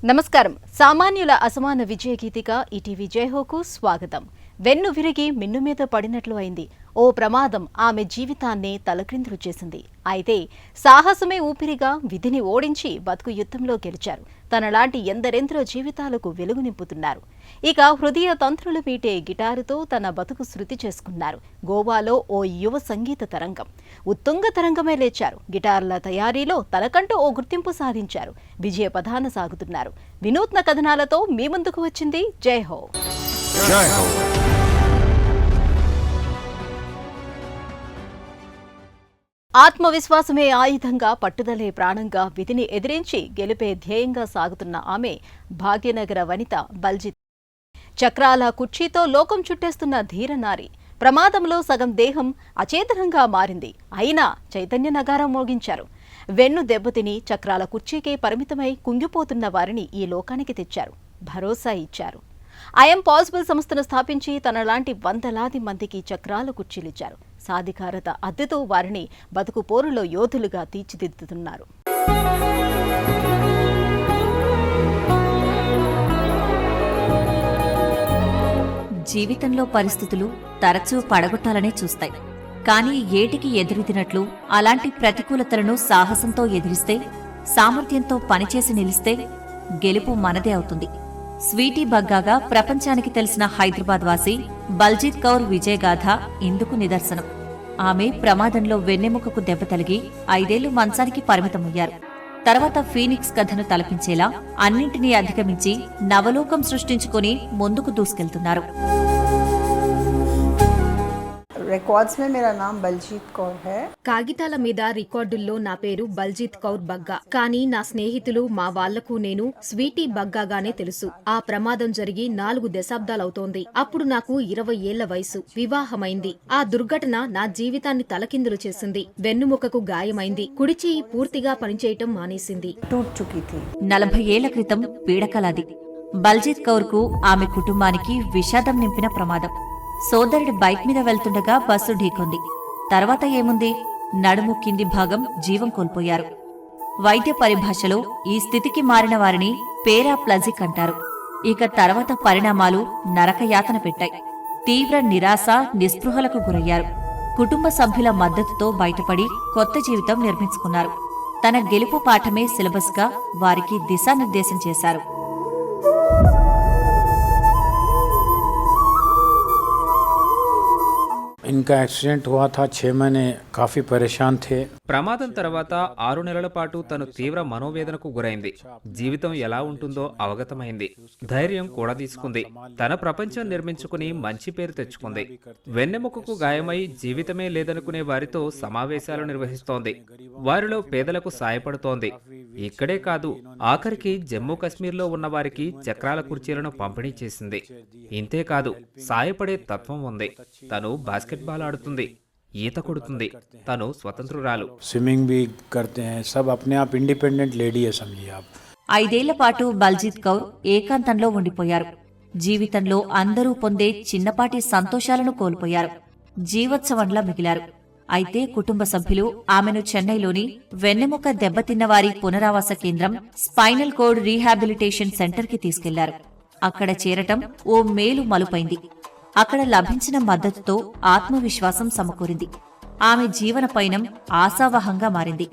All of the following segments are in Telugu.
నమస్కారం. సామాన్యుల అసమాన విజయ గీతిక ఈటీవీ జయహోకు స్వాగతం. వెన్ను విరిగి మిన్ను మీద పడినట్లు అయింది. ఓ ప్రమాదం ఆమె జీవితాన్నే తలక్రిందులు చేసింది. అయితే సాహసమే ఊపిరిగా విధిని ఓడించి బతుకు యుద్ధంలో గెలిచారు. తనలాంటి ఎందరెందరో జీవితాలకు వెలుగు నింపుతున్నారు. ఇక హృదయ తంత్రులు మీటే గిటారుతో తన బతుకు శృతి చేసుకున్నారు. గోవాలో ఓ యువ సంగీత తరంగం ఉత్తుంగ తరంగమే లేచారు. గిటార్ల తయారీలో తనకంటూ ఓ గుర్తింపు సాధించారు. విజయ పథాన సాగుతున్నారు. వినూత్న కథనాలతో మీ ముందుకు వచ్చింది జయహో. ఆత్మవిశ్వాసమే ఆయుధంగా, పట్టుదలే ప్రాణంగా, విధిని ఎదిరించి గెలిపే ధ్యేయంగా సాగుతున్న ఆమె భాగ్యనగర వనిత బల్జిత్. చక్రాల కుర్చీతో లోకం చుట్టేస్తున్న ధీరనారి. ప్రమాదంలో సగం దేహం అచేతనంగా మారింది. అయినా చైతన్య నగారం మోగించారు. వెన్ను దెబ్బతిని చక్రాల కుర్చీకే పరిమితమై కుంగిపోతున్న వారిని ఈ లోకానికి తెచ్చారు. భరోసా ఇచ్చారు. ఐఎం పాసిబుల్ సంస్థను స్థాపించి తనలాంటి వందలాది మందికి చక్రాల కుర్చీలిచ్చారు. సాధికారత అద్దెతో వారిని బతుకు పోరులో యోధులుగా తీర్చిదిద్దుతున్నారు. జీవితంలో పరిస్థితులు తరచూ పడగొట్టాలనే చూస్తాయి. కానీ ఏటికి ఎదురుదినట్లు అలాంటి ప్రతికూలతలను సాహసంతో ఎదిరిస్తే, సామర్థ్యంతో పనిచేసి నిలిస్తే గెలుపు మనదే అవుతుంది. స్వీటీ బగ్గాగా ప్రపంచానికి తెలిసిన హైదరాబాద్ వాసి బల్జిత్ కౌర్ విజయగాథ ఇందుకు నిదర్శనం. ఆమె ప్రమాదంలో వెన్నెముకకు దెబ్బ తగిలి 5 ఏళ్లు మంచానికి పరిమితమయ్యారు. తర్వాత ఫీనిక్స్ కథను తలపించేలా అన్నింటినీ అధిగమించి నవలోకం సృష్టించుకుని ముందుకు దూసుకెళ్తున్నారు. రికార్డ్స్ में मेरा नाम बलजीत कौर है. కాగితాల మీద రికార్డుల్లో నా పేరు బల్జిత్ కౌర్ బగ్గా. కానీ నా స్నేహితులు, మా వాళ్లకు నేను స్వీటీ బగ్గాగానే తెలుసు. ఆ ప్రమాదం జరిగి 4 దశాబ్దాలవుతోంది. అప్పుడు నాకు 20 ఏళ్ల వయసు. వివాహమైంది. ఆ దుర్ఘటన నా జీవితాన్ని తలకిందులు చేసింది. వెన్నుముకకు గాయమైంది. కుడి చెయ్యి పూర్తిగా పనిచేయటం మానేసింది. 40 ఏళ్ల క్రితం పీడకలాది. బల్జిత్ కౌర్ కు ఆమె కుటుంబానికి విషాదం నింపిన ప్రమాదం. సోదరుడి బైక్ మీద వెళ్తుండగా బస్సు ఢీకొంది. తర్వాత ఏముంది? నడుము కింది భాగం జీవం కోల్పోయారు. వైద్య పరిభాషలో ఈ స్థితికి మారిన వారిని పేరాప్లజిక్ అంటారు. ఇక తర్వాత పరిణామాలు నరకయాతన పెట్టాయి. తీవ్ర నిరాశ, నిస్పృహలకు గురయ్యారు. కుటుంబ సభ్యుల మద్దతుతో బయటపడి కొత్త జీవితం నిర్మించుకున్నారు. తన గెలుపు పాఠమే సిలబస్గా వారికి దిశానిర్దేశం చేశారు. इनका एक्सीडेंट हुआ था 6 महीने काफी परेशान थे. ప్రమాదం తర్వాత 6 నెలల పాటు తను తీవ్ర మనోవేదనకు గురైంది. జీవితం ఎలా ఉంటుందో అవగతమైంది. ధైర్యం కూడా తీసుకుంది. తన ప్రపంచం నిర్మించుకుని మంచి పేరు తెచ్చుకుంది. వెన్నెముకకు గాయమై జీవితమే లేదనుకునే వారితో సమావేశాలు నిర్వహిస్తోంది. వారిలో పేదలకు సాయపడుతోంది. ఇక్కడే కాదు, ఆఖరికి జమ్మూ కశ్మీర్లో ఉన్న వారికి చక్రాల కుర్చీలను పంపిణీ చేసింది. ఇంతేకాదు, సాయపడే తత్వం ఉంది. తను బాస్కెట్బాల్ ఆడుతుంది, ఈత కొడుతుంది. తను స్వతంత్రురాలు. स्विमिंग भी करते हैं. सब अपने आप इंडिपेंडेंट लेडी है, समझिए आप. 5 ఏళ్ల పాటు బల్జిత్ కౌర్ ఏకాంతంలో ఉండిపోయారు. జీవితంలో అందరూ పొందే చిన్నపాటి సంతోషాలను కోల్పోయారు. జీవోత్సవంలా మిగిలారు. అయితే కుటుంబ సభ్యులు ఆమెను చెన్నైలోని వెన్నెముక దెబ్బతిన్నవారి పునరావాస కేంద్రం స్పైనల్ కోడ్ రీహాబిలిటేషన్ సెంటర్కి తీసుకెళ్లారు. అక్కడ చేరటం ఓ మేలు మలుపైంది. అక్కడ లభించిన మద్దతుతో ఆత్మవిశ్వాసం సమకూరింది. ఆమె జీవన పయనం ఆశావహంగా మారింది.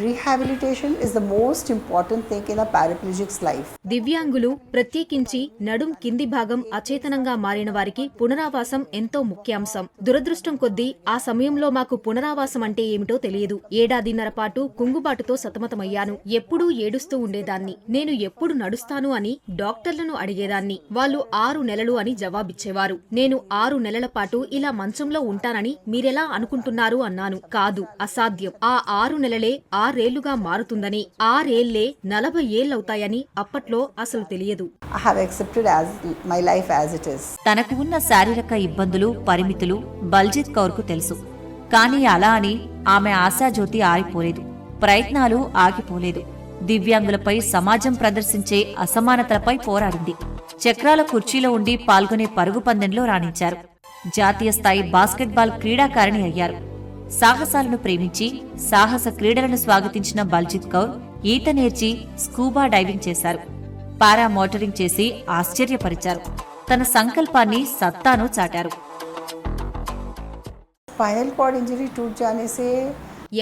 Rehabilitation is the most important thing in a paraplegic's life. దివ్యాంగులు, ప్రత్యేకించి నడుం కింది భాగం అచేతనంగా మారిన వారికి పునరావాసం ఎంతో ముఖ్యాంశం. దురదృష్టం కొద్దీ ఆ సమయంలో మాకు పునరావాసం అంటే ఏమిటో తెలియదు. 1.5 ఏళ్ల పాటు కుంగుబాటుతో సతమతమయ్యాను. ఎప్పుడూ ఏడుస్తూ ఉండేదాన్ని. నేను ఎప్పుడు నడుస్తాను అని డాక్టర్లను అడిగేదాన్ని. వాళ్ళు 6 నెలలు అని జవాబిచ్చేవారు. నేను 6 నెలల పాటు ఇలా మంచంలో ఉంటానని మీరెలా అనుకుంటున్నారు అన్నాను. కాదు, అసాధ్యం. ఆ 6 నెలలే 6 ఏళ్లుగా మారుతుందని, 6 ఏళ్లే 40 ఏళ్లవుతాయని అప్పట్లో అసలు తెలియదు. I have accepted as my life as it is. తనకు ఉన్న శారీరక ఇబ్బందులు, పరిమితులు బల్జిత్ కౌర్కు తెలుసు. కానీ అలా అని ఆమె ఆశాజ్యోతి ఆరిపోలేదు. ప్రయత్నాలు ఆగిపోలేదు. దివ్యాంగులపై సమాజం ప్రదర్శించే అసమానతలపై పోరాడింది. చక్రాల కుర్చీలో ఉండి పాల్గొనే పరుగు పందెంలో రాణించారు. జాతీయ స్థాయి బాస్కెట్బాల్ క్రీడాకారిణి అయ్యారు. సాహసాలను ప్రేమించి సాహస క్రీడలను స్వాగతించిన బల్జిత్ కౌర్ ఈత నేర్చి స్కూబా డైవింగ్ చేశారు. పారా మోటరింగ్ చేసి ఆశ్చర్యపరిచారు. తన సంకల్పాన్ని, సత్తాను చాటారు. स्पाइनल कॉर्ड इंजरी टूट जाने से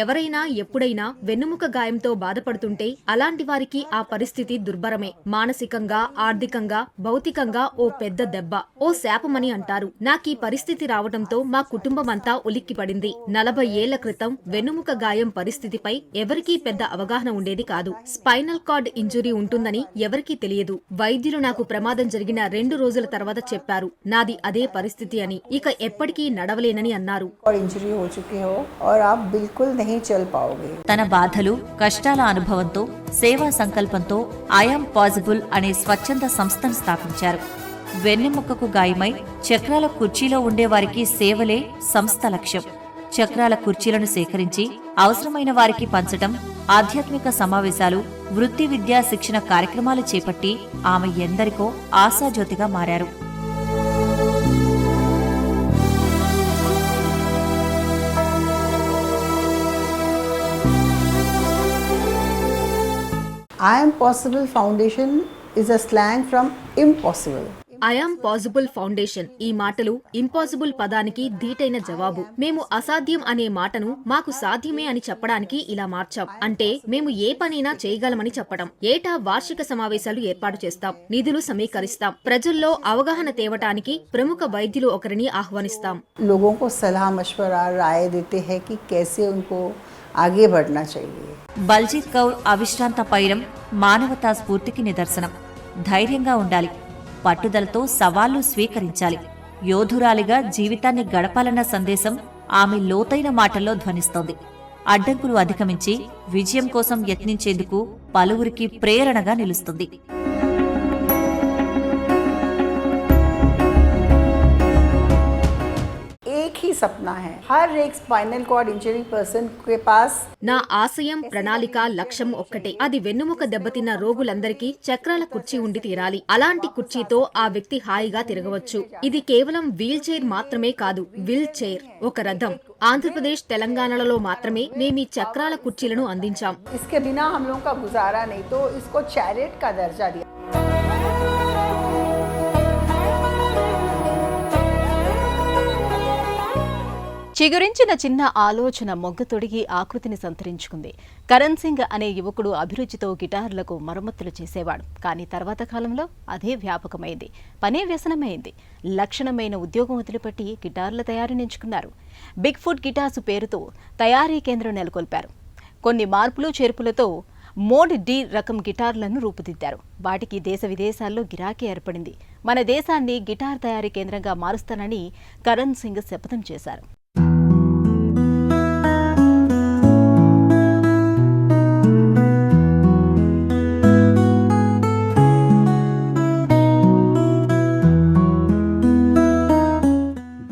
ఎవరైనా ఎప్పుడైనా వెన్నుముక గాయంతో బాధపడుతుంటే అలాంటి వారికి ఆ పరిస్థితి దుర్భరమే. మానసికంగా, ఆర్థికంగా, భౌతికంగా ఓ పెద్ద దెబ్బ, ఓ శాపమని అంటారు. నాకీ పరిస్థితి రావడంతో మా కుటుంబమంతా ఉలిక్కిపడింది. 40 ఏళ్ల క్రితం వెన్నుముక గాయం పరిస్థితిపై ఎవరికీ పెద్ద అవగాహన ఉండేది కాదు. స్పైనల్ కార్డ్ ఇంజురీ ఉంటుందని ఎవరికీ తెలియదు. వైద్యులు నాకు ప్రమాదం జరిగిన 2 రోజుల తర్వాత చెప్పారు నాది అదే పరిస్థితి అని. ఇక ఎప్పటికీ నడవలేనని అన్నారు. इंजरी हो चुकी हो और आप बिल्कुल नहीं चल पाओगे. తన బాధలు, కష్టాల అనుభవంతో, సేవా సంకల్పంతో ఐయామ్ పాజిబుల్ అనే స్వచ్ఛంద సంస్థను స్థాపించారు. వెన్నెముకకు గాయమై చక్రాల కుర్చీలో ఉండేవారికి సేవలే సంస్థ లక్ష్యం. చక్రాల కుర్చీలను సేకరించి అవసరమైన వారికి పంచటం, ఆధ్యాత్మిక సమావేశాలు, వృత్తి విద్యా శిక్షణ కార్యక్రమాలు చేపట్టి ఆమె ఎందరికో ఆశాజ్యోతిగా మారారు. I am possible foundation is a slang from impossible. I'm possible foundation ఈ మాటలు ఇంపాసిబుల్ పదానికి ధీటైన జవాబు. మేము అసాధ్యం అనే మాటను మాకు సాధ్యమే అని చెప్పడానికి ఇలా మార్చాం. అంటే మేము ఏ పనైనా చేయగలమని చెప్పడం. ఏటా వార్షిక సమావేశాలు ఏర్పాటు చేస్తాం, నిధులు సమీకరిస్తాం, ప్రజల్లో అవగాహన తేవటానికి ప్రముఖ వైద్యులు ఒకరిని ఆహ్వానిస్తాం. लोगों को सलाह मशवरा राय देते हैं कि कैसे उनको आगे बढ़ना चाहिए. బల్జీత్ కౌర్ అవిశ్రాంత పైరం మానవతా స్ఫూర్తికి నిదర్శనం. ధైర్యంగా ఉండాలి, పట్టుదలతో సవాళ్లు స్వీకరించాలి, యోధురాలిగా జీవితాన్ని గడపాలన్న సందేశం ఆమె లోతైన మాటల్లో ధ్వనిస్తోంది. అడ్డంకులు అధిగమించి విజయం కోసం యత్నించేందుకు పలువురికి ప్రేరణగా నిలుస్తుంది. एक ही सपना है, हर एक स्पाइनल कॉर्ड इंजरी पर्सन के पास నా ఆశయం, ప్రణాళిక, లక్ష్యం ఒక్కటే. అది వెన్నుముక దెబ్బతిన్న రోగులందరికీ చక్రాల కుర్చీ ఉండి తీరాలి. అలాంటి కుర్చీతో ఆ వ్యక్తి హాయిగా తిరగవచ్చు. ఇది కేవలం వీల్ చైర్ మాత్రమే కాదు, విల్ చైర్, ఒక రథం. ఆంధ్రప్రదేశ్, తెలంగాణలలో మాత్రమే మేమీ చక్రాల కుర్చీలను అందించాం. इसके बिना हम लोगों का गुजारा नहीं, तो इसको चैरिट का दर्जा दिया. చిగురించిన చిన్న ఆలోచన మొగ్గ తొడిగి ఆకృతిని సంతరించుకుంది. కరణ్ సింగ్ అనే యువకుడు అభిరుచితో గిటార్లకు మరమ్మతులు చేసేవాడు. కానీ తర్వాత కాలంలో అదే వ్యాపకమైంది, పనే వ్యసనమైంది. లక్షణమైన ఉద్యోగం వదిలిపెట్టి గిటార్ల తయారీని ఎంచుకున్నారు. బిగ్ ఫుట్ గిటార్స్ పేరుతో తయారీ కేంద్రం నెలకొల్పారు. కొన్ని మార్పులు చేర్పులతో మోడ్ డి రకం గిటార్లను రూపుదిద్దారు. వాటికి దేశ విదేశాల్లో గిరాకీ ఏర్పడింది. మన దేశాన్ని గిటార్ తయారీ కేంద్రంగా మారుస్తానని కరణ్ సింగ్ శపథం చేశారు.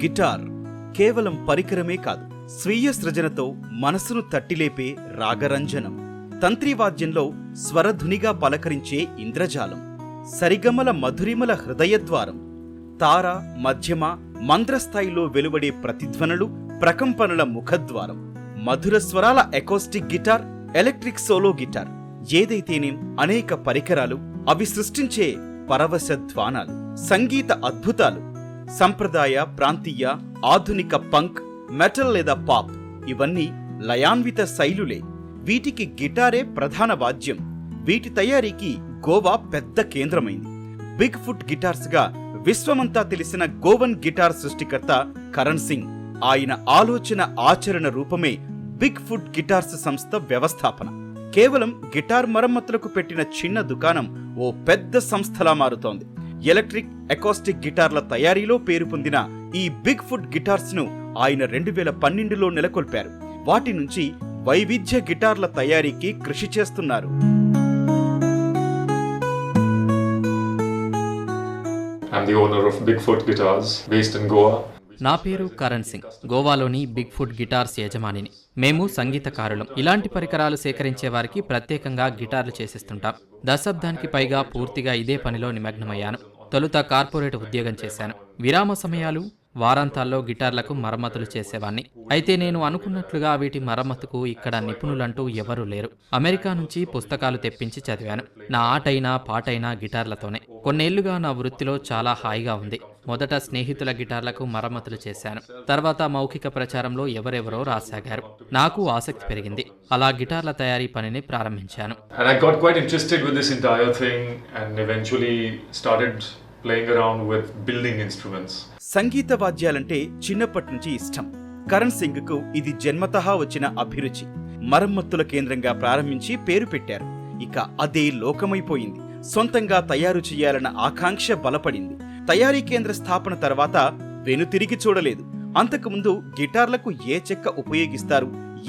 గిటార్ కేవలం పరికరమే కాదు, స్వీయ సృజనతో మనసును తట్టిలేపే రాగరంజనం. తంత్రివాద్యంలో స్వరధునిగా పలకరించే ఇంద్రజాలం, సరిగమల మధురిమల హృదయద్వారం, తార, మధ్యమ, మంద్రస్థాయిలో వెలువడే ప్రతిధ్వనులు, ప్రకంపనల ముఖద్వారం. మధుర స్వరాల acoustic guitar, electric solo guitar, ఏదైతేనేం అనేక పరికరాలు, అవి సృష్టించే పరవశ ధ్వానాలు, సంగీత అద్భుతాలు. సంప్రదాయ, ప్రాంతీయ, ఆధునిక పంక్, మెటల్ లేదా పాప్, ఇవన్నీ లయాన్విత శైలులే. వీటికి గిటారే ప్రధాన వాద్యం. వీటి తయారీకి గోవా పెద్ద కేంద్రమైంది. బిగ్ ఫుట్ గిటార్స్ గా విశ్వమంతా తెలిసిన గోవన్ గిటార్ సృష్టికర్త కరణ్ సింగ్. ఆయన ఆలోచన, ఆచరణ రూపమే బిగ్ ఫుట్ గిటార్స్ సంస్థ వ్యవస్థాపన. కేవలం గిటార్ మరమ్మతులకు పెట్టిన చిన్న దుకాణం ఓ పెద్ద సంస్థలా మారుతోంది. ఎలక్ట్రిక్, అకాస్టిక్ గిటార్ల తయారీలో పేరు పొందిన ఈ బిగ్ ఫుట్ గిటార్స్ ను ఆయన 2012లో నెలకొల్పారు. వాటి నుంచి వైవిధ్య గిటార్ల తయారీకి కృషి చేస్తున్నారు. I'm the owner of Bigfoot Guitars, based in Goa. నా పేరు కరణ్ సింగ్, గోవాలోని బిగ్ ఫుట్ గిటార్స్ యజమానిని. మేము సంగీతకారులం. ఇలాంటి పరికరాలు సేకరించే వారికి ప్రత్యేకంగా గిటార్లు చేసిస్తుంటాం. దశాబ్దానికి పైగా పూర్తిగా ఇదే పనిలో నిమగ్నమయ్యాను. తొలుత కార్పొరేట్ ఉద్యోగం చేశాను. విరామ సమయాలు వారాంతాల్లో గిటార్లకు మరమ్మతులు చేసేవాణ్ణి. అయితే నేను అనుకున్నట్లుగా వీటి మరమ్మతుకు ఇక్కడ నిపుణులంటూ ఎవరూ లేరు. అమెరికా నుంచి పుస్తకాలు తెప్పించి చదివాను. నా ఆటైనా పాటైనా గిటార్లతోనే. కొన్నేళ్లుగా నా వృత్తిలో చాలా హాయిగా ఉంది. మొదట స్నేహితుల గిటార్లకు మరమ్మతులు చేశాను. తర్వాత మౌఖిక ప్రచారంలో ఎవరెవరో రాసాగారు. నాకు ఆసక్తి పెరిగింది. అలా గిటార్ల తయారీ పనిని ప్రారంభించాను. And I got quite interested with this entire thing and eventually started playing around with building instruments. సంగీత వాద్యాలంటే చిన్నప్పటి నుంచి ఇష్టం. కరణ్ సింగ్ కు ఇది జన్మతహా వచ్చిన అభిరుచి. మరమ్మతుల కేంద్రంగా ప్రారంభించి పేరు పెట్టారు. ఇక అదే లోకమైపోయింది. సొంతంగా తయారు చేయాలన్న ఆకాంక్ష బలపడింది. తయారీ కేంద్ర స్థాపన తర్వాత వెనుతిరిగి చూడలేదు. అంతకుముందు గిటార్లకు ఏ చెక్క ఉపయోగిస్తారు,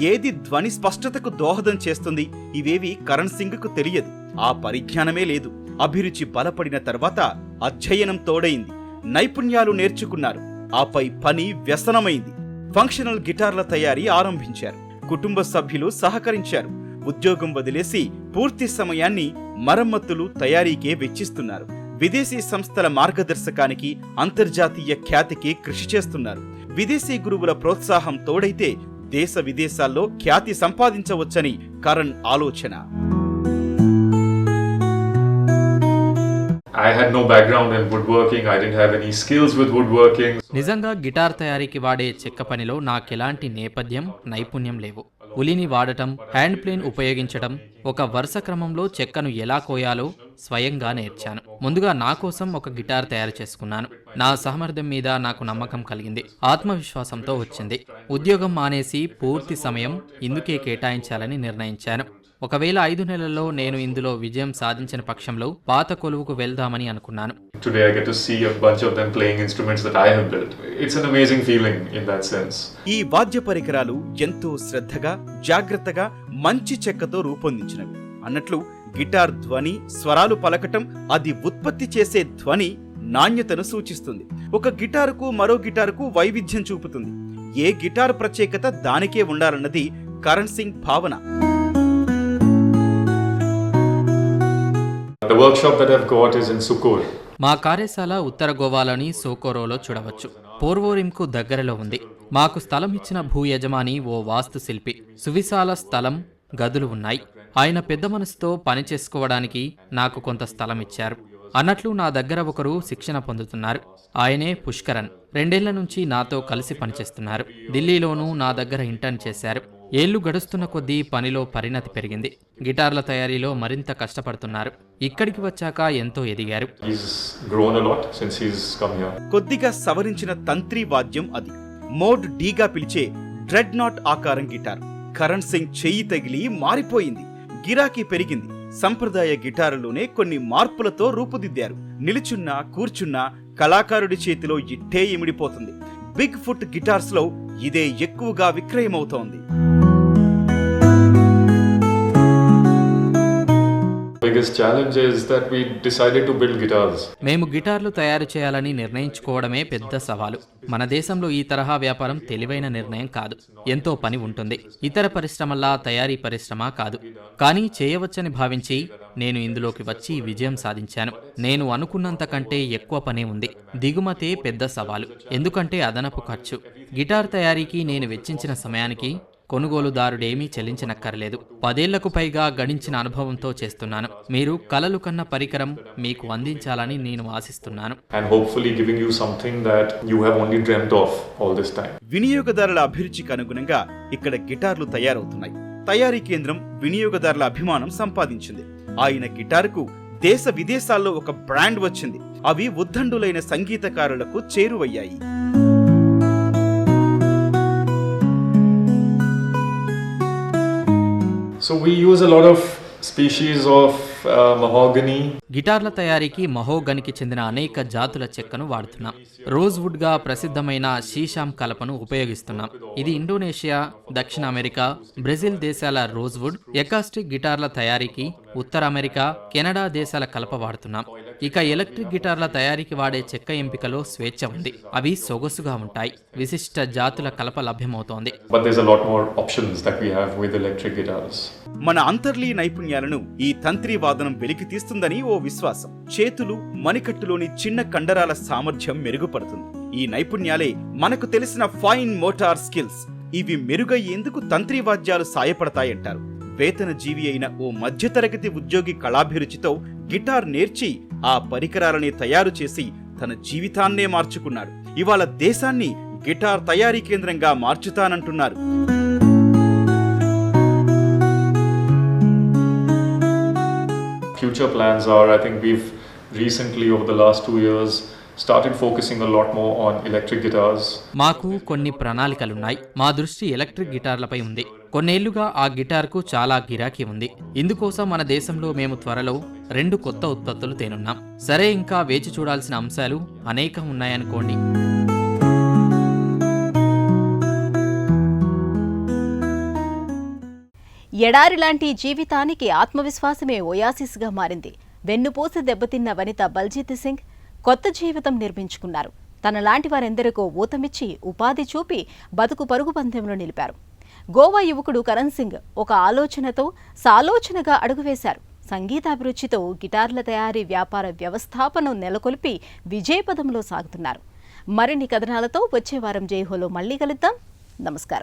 ఏది ధ్వని స్పష్టతకు దోహదం చేస్తుంది, ఇవేవి కరణ్ సింగ్ కు తెలియదు. ఆ పరిజ్ఞానమే లేదు. అభిరుచి బలపడిన తర్వాత అధ్యయనం తోడైంది. నైపుణ్యాలు నేర్చుకున్నారు. ఆపై పని వ్యసనమైంది. ఫంక్షనల్ గిటార్ల తయారీ ఆరంభించారు. కుటుంబ సభ్యులు సహకరించారు. ఉద్యోగం వదిలేసి పూర్తి సమయాన్ని మరమ్మతులు తయారీకే వెచ్చిస్తున్నారు. విదేశీ సంస్థల మార్గదర్శకానికి, అంతర్జాతీయ ఖ్యాతికి కృషి చేస్తున్నారు. విదేశీ గురువుల ప్రోత్సాహం తోడైతే దేశ విదేశాల్లో ఖ్యాతి సంపాదించవచ్చని కరణ్ ఆలోచన. I had no background in woodworking. I didn't have any skills with woodworking. నిజంగా గిటార్ తయారీకి వాడే చెక్క పనిలో నాకెలాంటి నేపథ్యం, నైపుణ్యం లేవు. ఉలిని వాడటం, హ్యాండ్ ప్లేన్ ఉపయోగించడం, ఒక వరుస క్రమంలో చెక్కను ఎలా కోయాలో స్వయంగా నేర్చాను. ముందుగా నా కోసం ఒక గిటార్ తయారు చేసుకున్నాను. నా సామర్థ్యం మీద నాకు నమ్మకం కలిగింది. ఆత్మవిశ్వాసంతో వచ్చింది. ఉద్యోగం మానేసి పూర్తి సమయం ఇందుకే కేటాయించాలని నిర్ణయించాను. ఒకవేళ 5 నెలల్లో నేను ఇందులో విజయం సాధించిన పక్షంలో పాత కొలువుకు వెళ్దామని అనుకున్నాను. Today I get to see a bunch of them playing instruments that I have built. It's an amazing feeling in that sense. ఈ వాద్య పరికరాలు ఎంతో శ్రద్ధగా, జాగ్రత్తగా, మంచి చెక్కతో రూపొందించినవి. అన్నట్లు గిటార్ ధ్వని, స్వరాలు పలకటం, అది ఉత్పత్తి చేసే ధ్వని నాణ్యతను సూచిస్తుంది. ఒక గిటారుకు మరో గిటారుకు వైవిధ్యం చూపుతుంది. ఏ గిటారు ప్రత్యేకత దానికే ఉండాలన్నది కరణ్ సింగ్ భావన. The workshop that I've got is in Sukkur. మా కార్యశాల ఉత్తర గోవాలోని సోకోరోలో చూడవచ్చు. పోర్వోరిమ్కు దగ్గరలో ఉంది. మాకు స్థలం ఇచ్చిన భూ యజమాని ఓ వాస్తు శిల్పి. సువిశాల స్థలం, గదులు ఉన్నాయి. ఆయన పెద్ద మనసుతో పని చేసుకోవడానికి నాకు కొంత స్థలం ఇచ్చారు. అన్నట్లు నా దగ్గర ఒకరు శిక్షణ పొందుతున్నారు. ఆయనే పుష్కరన్. 2 ఏళ్ల నుంచి నాతో కలిసి పనిచేస్తున్నారు. ఢిల్లీలోనూ నా దగ్గర ఇంటర్న్ చేశారు. ఏళ్లు గడుస్తున్న కొద్దీ పనిలో పరిణతి పెరిగింది. గిటార్ల తయారీలో మరింత కష్టపడుతున్నారు. ఇక్కడికి వచ్చాక ఎంతో ఎదిగారు. He's grown a lot since he's come here. కొద్దిగా సవరించిన తంత్రి వాద్యం అది. మోడ్ డీగా పిలిచే డ్రెడ్ నాట్ ఆకారం గిటార్. కరణ్ సింగ్ చెయ్యి తగిలి మారిపోయింది. గిరాకీ పెరిగింది. సంప్రదాయ గిటారులోనే కొన్ని మార్పులతో రూపుదిద్దారు. నిలుచున్నా, కూర్చున్నా కళాకారుడి చేతిలో ఇట్టే ఇమిడిపోతుంది. బిగ్ ఫుట్ గిటార్స్ లో ఇదే ఎక్కువగా విక్రయమవుతోంది. Biggest challenge is that we decided to build guitars. మేము గిటార్లు తయారు చేయాలని నిర్ణయించుకోవడమే పెద్ద సవాలు. మన దేశంలో ఈ తరహా వ్యాపారం తెలివైన నిర్ణయం కాదు. ఎంతో పని ఉంటుంది. ఇతర పరిశ్రమల్లా తయారీ పరిశ్రమ కాదు. కానీ చేయవచ్చని భావించి నేను ఇందులోకి వచ్చి విజయం సాధించాను. నేను అనుకున్నంత కంటే ఎక్కువ పనే ఉంది. దిగుమతే పెద్ద సవాలు. ఎందుకంటే అదనపు ఖర్చు. గిటార్ తయారీకి నేను వెచ్చించిన సమయానికి కొనుగోలుదారుడేమీ చెల్లించనక్కర్లేదు. 10 ఏళ్లకు పైగా గడించిన అనుభవంతో చేస్తున్నాను. మీరు కలలు కన్న పరికరం మీకు అందించాలని నేను ఆశిస్తున్నాను. And hopefully giving you something that you have only dreamt of all this time. వినియోగదారుల అభిరుచికి అనుగుణంగా ఇక్కడ గిటార్లు తయారవుతున్నాయి. తయారీ కేంద్రం వినియోగదారుల అభిమానం సంపాదించింది. ఆయన గిటారుకు దేశ విదేశాల్లో ఒక బ్రాండ్ వచ్చింది. అవి ఉద్దండులైన సంగీతకారులకు చేరువయ్యాయి. So we use a lot of species of mahogany. గిటార్ల తయారీకి మహోగనికి చెందిన అనేక జాతుల చెక్కను వాడుతున్నాం. రోజ్ వుడ్ గా ప్రసిద్ధమైన షీషాం కలపను ఉపయోగిస్తున్నాం. ఇది ఇండోనేషియా, దక్షిణ అమెరికా, బ్రెజిల్ దేశాల రోజ్ వుడ్. ఎకాస్టిక్ గిటార్ల తయారీకి ఉత్తర అమెరికా, కెనడా దేశాల కలప వాడుతున్నాం. ఇక ఎలక్ట్రిక్ గిటార్ల తయారీకి వాడే చెక్క ఎంపికలో స్వేచ్ఛ ఉంది. అవి సొగసుగా ఉంటాయి. విశిష్ట జాతుల కలప లభ్యమవుతోంది. But there's a lot more options that we have with electric guitars. మన అంతర్లీ నైపుణ్యాలను ఈ తంత్రి వాదనం వెలికి తీస్తుందని ఓ విశ్వాసం. చేతులు, మణికట్టులోని చిన్న కండరాల సామర్థ్యం మెరుగుపడుతుంది. ఈ నైపుణ్యాలే మనకు తెలిసిన ఫైన్ మోటార్ స్కిల్స్. ఇవి మెరుగయ్యేందుకు తంత్రి వాద్యాలు సాయపడతాయంటారు. వేతన జీవి అయిన ఓ మధ్యతరగతి ఉద్యోగి కళాభిరుచితో గిటార్ నేర్చి ఆ పరికరాలని తయారు చేసి తన జీవితాన్నే మార్చుకున్నాడు. ఇవాళ దేశాన్ని గిటార్ తయారీ కేంద్రంగా మార్చుతానంటున్నారు. Future plans are, I think we've recently over the last 2 years started focusing a lot more on electric guitars. మాకు కొన్ని ప్రణాళికలున్నాయి. మా దృష్టి ఎలక్ట్రిక్ గిటార్లపై ఉంది. కొన్నేళ్లుగా ఆ గిటార్కు చాలా గిరాకీ ఉంది. ఇందుకోసం మన దేశంలో మేము త్వరలో 2 కొత్త ఉత్పత్తులు తేనున్నాం. సరే, ఇంకా వేచి చూడాల్సిన అంశాలు అనేకం ఉన్నాయనుకోండి. ఎడారి లాంటి జీవితానికి ఆత్మవిశ్వాసమే ఓయాసిస్గా మారింది. వెన్నుపూసి దెబ్బతిన్న వనిత బల్జీత్ సింగ్ కొత్త జీవితం నిర్మించుకున్నారు. తనలాంటి వారెందరికో ఊతమిచ్చి ఉపాధి చూపి బతుకు పరుగు పందెంలో నిలిపారు. గోవా యువకుడు కరణ్ సింగ్ ఒక ఆలోచనతో సాలోచనగా అడుగువేశారు. సంగీతాభిరుచితో గిటార్ల తయారీ వ్యాపార వ్యవస్థాపనం నెలకొల్పి విజయపదంలో సాగుతున్నారు. మరిన్ని కథనాలతో వచ్చే వారం జైహోలో మళ్లీ కలుద్దాం. నమస్కారం.